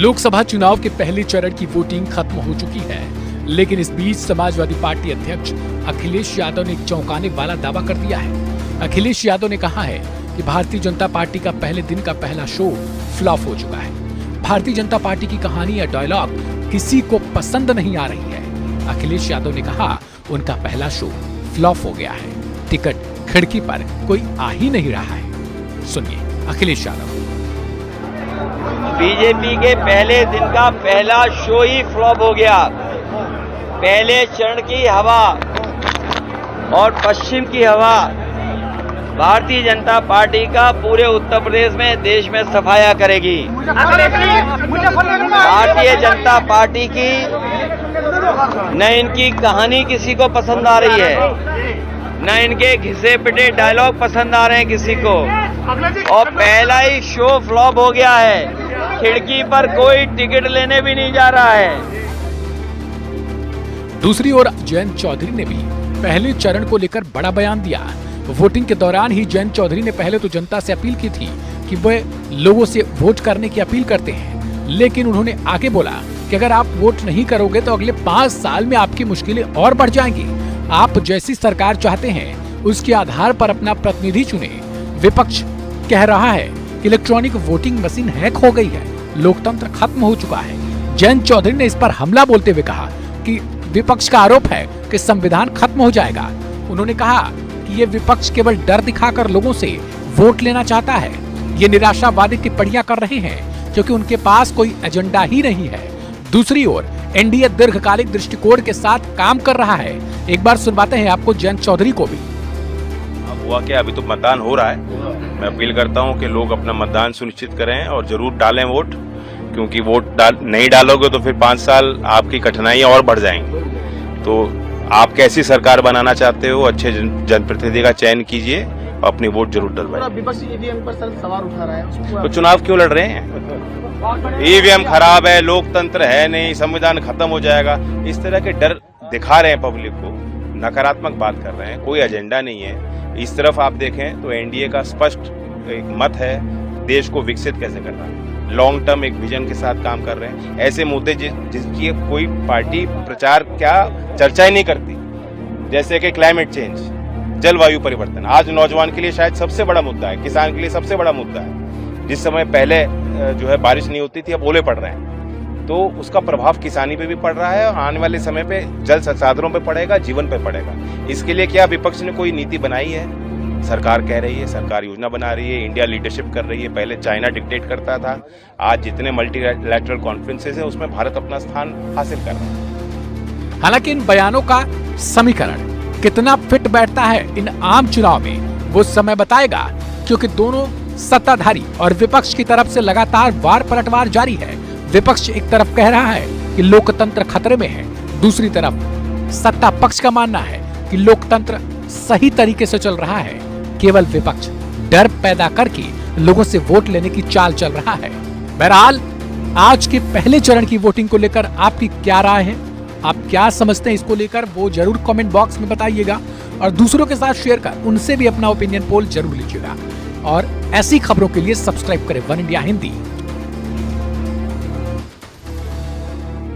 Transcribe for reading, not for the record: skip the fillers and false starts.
लोकसभा चुनाव के पहले चरण की वोटिंग खत्म हो चुकी है, लेकिन इस बीच समाजवादी पार्टी अध्यक्ष अखिलेश यादव ने एक चौंकाने वाला दावा कर दिया है। अखिलेश यादव ने कहा है कि भारतीय जनता पार्टी का पहले दिन का पहला शो फ्लॉप हो चुका है। भारतीय जनता पार्टी की कहानी या डायलॉग किसी को पसंद नहीं आ रही है। अखिलेश यादव ने कहा उनका पहला शो फ्लॉप हो गया है, टिकट खिड़की पर कोई आ ही नहीं रहा है। सुनिए अखिलेश यादव। बीजेपी के पहले दिन का पहला शो ही फ्लॉप हो गया। पहले चरण की हवा और पश्चिम की हवा भारतीय जनता पार्टी का पूरे उत्तर प्रदेश में, देश में सफाया करेगी। भारतीय जनता पार्टी की न इनकी कहानी किसी को पसंद आ रही है, न इनके घिसे पिटे डायलॉग पसंद आ रहे हैं किसी को, और पहला ही शो फ्लॉप हो गया है। खिड़की पर कोई टिकट लेने भी नहीं जा रहा है। दूसरी ओर जयंत चौधरी ने भी पहले चरण को लेकर बड़ा बयान दिया। वोटिंग के दौरान ही जयंत चौधरी ने पहले तो जनता से अपील की थी कि वे लोगों से वोट करने की अपील करते हैं, लेकिन उन्होंने आगे बोला कि अगर आप वोट नहीं करोगे तो अगले 5 साल में आपकी मुश्किलें और बढ़ जाएंगी। आप जैसी सरकार चाहते हैं उसके आधार पर अपना प्रतिनिधि चुने। विपक्ष कह रहा है कि इलेक्ट्रॉनिक वोटिंग मशीन हैक हो गई है, लोकतंत्र खत्म हो चुका है। जयंत चौधरी ने इस पर हमला बोलते हुए कहा कि विपक्ष का आरोप है कि संविधान खत्म हो जाएगा। उन्होंने कहा कि ये विपक्ष केवल डर दिखाकर लोगों से वोट लेना चाहता है। ये निराशावादी टिप्पणियां कर रहे हैं क्योंकि उनके पास कोई एजेंडा ही नहीं है। दूसरी ओर एनडीए दीर्घकालिक दृष्टिकोण के साथ काम कर रहा है। एक बार सुनवाते हैं आपको जयंत चौधरी को भी। अब हुआ क्या, अभी तो मतदान हो रहा है। मैं अपील करता हूं कि लोग अपना मतदान सुनिश्चित करें और जरूर डालें वोट, क्योंकि वोट नहीं डालोगे तो फिर 5 साल आपकी कठिनाइयां और बढ़ जाएंगी। तो आप कैसी सरकार बनाना चाहते हो, अच्छे जनप्रतिनिधि का चयन कीजिए, अपनी वोट जरूर डलवाइए। विपक्ष ईवीएम पर सवाल उठा रहा है, तो चुनाव क्यों लड़ रहे हैं? ईवीएम खराब है, लोकतंत्र है नहीं, संविधान खत्म हो जाएगा, इस तरह के डर दिखा रहे हैं पब्लिक को, नकारात्मक बात कर रहे हैं। कोई एजेंडा नहीं है। इस तरफ आप देखें तो एनडीए का स्पष्ट एक मत है, देश को विकसित कैसे करना है, लॉन्ग टर्म एक विजन के साथ काम कर रहे हैं। ऐसे मुद्दे जिसकी कोई पार्टी प्रचार क्या चर्चा ही नहीं करती, जैसे कि क्लाइमेट चेंज, जलवायु परिवर्तन, आज नौजवान के लिए शायद सबसे बड़ा मुद्दा है, किसान के लिए सबसे बड़ा मुद्दा है। जिस समय पहले जो है बारिश नहीं होती थी, अब ओले पड़ रहे हैं, तो उसका प्रभाव किसानी पे भी पड़ रहा है और आने वाले समय पे जल संसाधनों पे पड़ेगा, जीवन पे पड़ेगा। इसके लिए क्या विपक्ष ने कोई नीति बनाई है? सरकार कह रही है, सरकार योजना बना रही है, इंडिया लीडरशिप कर रही है। पहले चाइना डिक्टेट करता था, आज जितने मल्टीलैटरल कॉन्फ्रेंसेस हैं उसमें भारत अपना स्थान हासिल कर रहा है। हालांकि इन बयानों का समीकरण कितना फिट बैठता है इन आम चुनाव में, वो समय बताएगा, क्योंकि दोनों सत्ताधारी और विपक्ष की तरफ से लगातार वार पलटवार जारी है। विपक्ष एक तरफ कह रहा है कि लोकतंत्र खतरे में है, दूसरी तरफ सत्ता पक्ष का मानना है कि लोकतंत्र सही तरीके से चल रहा है। केवल विपक्ष डर पैदा करके लोगों से वोट लेने की चाल चल रहा है। बहरहाल आज के पहले चरण की वोटिंग को लेकर आपकी क्या राय है, आप क्या समझते हैं इसको लेकर, वो जरूर कमेंट बॉक्स में बताइएगा और दूसरों के साथ शेयर कर उनसे भी अपना ओपिनियन पोल जरूर लीजिएगा। और ऐसी खबरों के लिए सब्सक्राइब करें वन इंडिया हिंदी